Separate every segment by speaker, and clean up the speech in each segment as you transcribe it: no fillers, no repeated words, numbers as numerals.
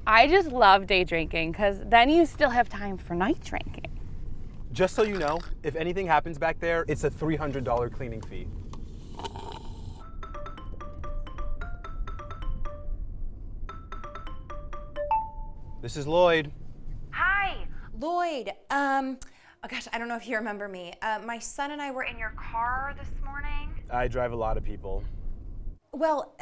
Speaker 1: I just love day drinking because then you still have time for night drinking.
Speaker 2: Just so you know, if anything happens back there, it's a $300 cleaning fee. This is Lloyd.
Speaker 3: Hi, Lloyd. Oh gosh, I don't know if you remember me. My son and I were in your car this morning.
Speaker 2: I drive a lot of people.
Speaker 3: Well,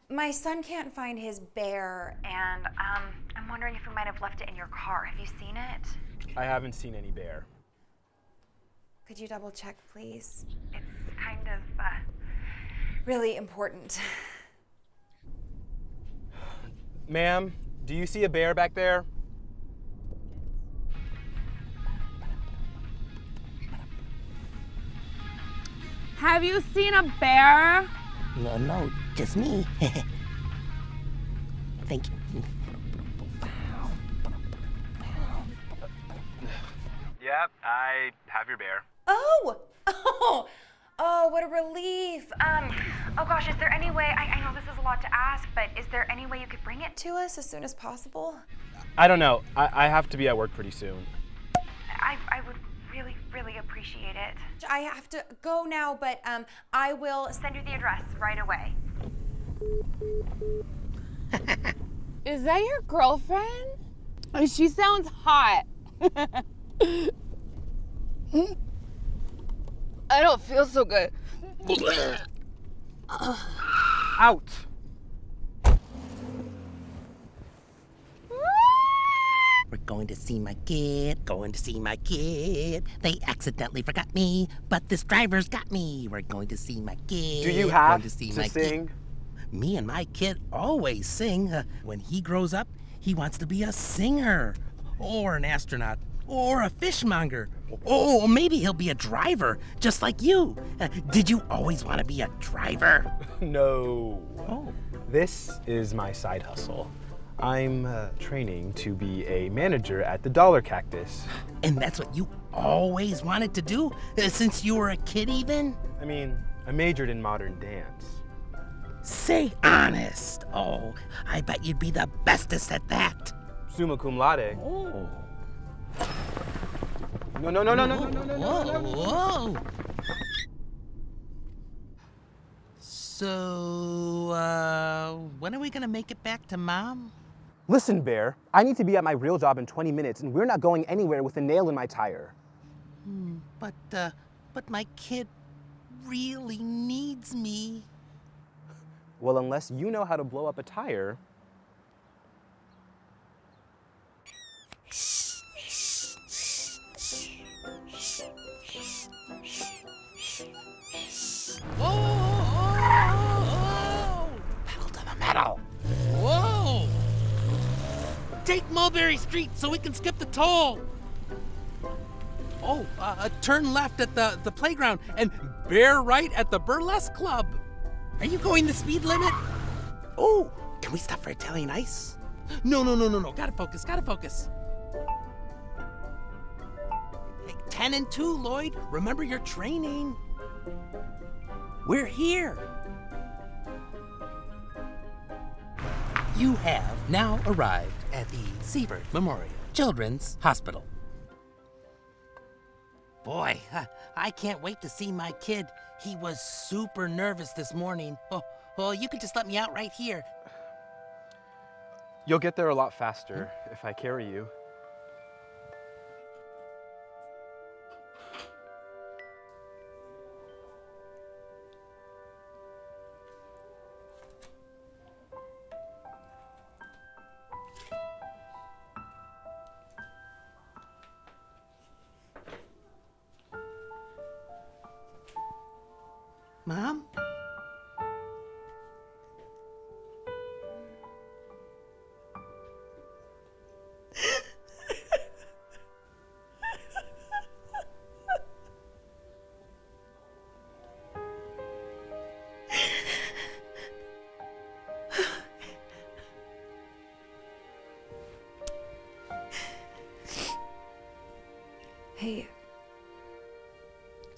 Speaker 3: my son can't find his bear, and I'm wondering if we might have left it in your car. Have you seen it?
Speaker 2: I haven't seen any bear.
Speaker 3: Could you double check, please? It's kind of really important.
Speaker 2: Ma'am, do you see a bear back there?
Speaker 1: Have you seen a bear?
Speaker 4: No, just me. Thank you.
Speaker 2: Yep, I have your bear.
Speaker 3: Oh, what a relief. Oh gosh, is there any way, I know this is a lot to ask, but is there any way you could bring it to us as soon as possible?
Speaker 2: I don't know. I have to be at work pretty soon.
Speaker 3: I would really appreciate it. I have to go now, but I will send you the address right away.
Speaker 1: Is that your girlfriend? She sounds hot. I don't feel so good.
Speaker 2: Out!
Speaker 4: We're going to see my kid, They accidentally forgot me, but this driver's got me. We're going to see my kid.
Speaker 2: Do you have
Speaker 4: to
Speaker 2: sing?
Speaker 4: Kid. Me and my kid always sing. When he grows up, he wants to be a singer, or an astronaut, or a fishmonger. Oh, maybe he'll be a driver, just like you. Did you always want to be a driver?
Speaker 2: No.
Speaker 4: Oh.
Speaker 2: This is my side hustle. I'm training to be a manager at the Dollar Cactus.
Speaker 4: And that's what you always wanted to do, since you were a kid even?
Speaker 2: I mean, I majored in modern dance.
Speaker 4: Say honest. Oh, I bet you'd be the bestest at that.
Speaker 2: Summa cum laude.
Speaker 4: Oh.
Speaker 2: No.
Speaker 4: Whoa. So, when are we gonna make it back to Mom?
Speaker 2: Listen, Bear, I need to be at my real job in 20 minutes, and we're not going anywhere with a nail in my tire.
Speaker 4: But my kid really needs me.
Speaker 2: Well, unless you know how to blow up a tire.
Speaker 4: Whoa! Pedal to the metal. Whoa! Take Mulberry Street so we can skip the toll. Oh, turn left at the playground and bear right at the burlesque club. Are you going the speed limit? Oh, can we stop for Italian ice? No. Gotta focus. Hey, 10 and 2, Lloyd. Remember your training. We're here. You have now arrived at the Seavert Memorial Children's Hospital. Boy, I can't wait to see my kid. He was super nervous this morning. Oh, you could just let me out right here.
Speaker 2: You'll get there a lot faster if I carry you.
Speaker 4: Mom?
Speaker 3: Hey,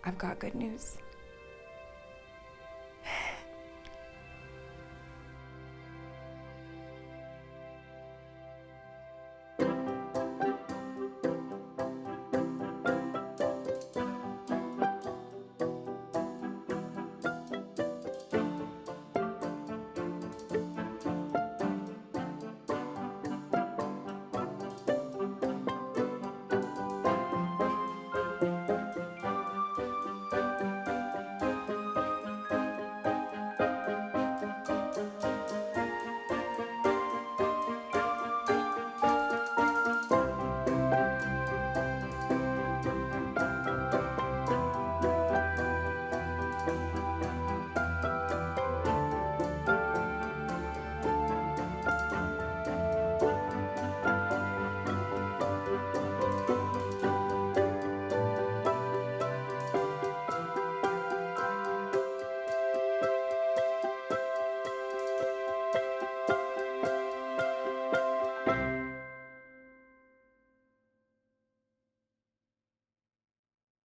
Speaker 3: I've got good news.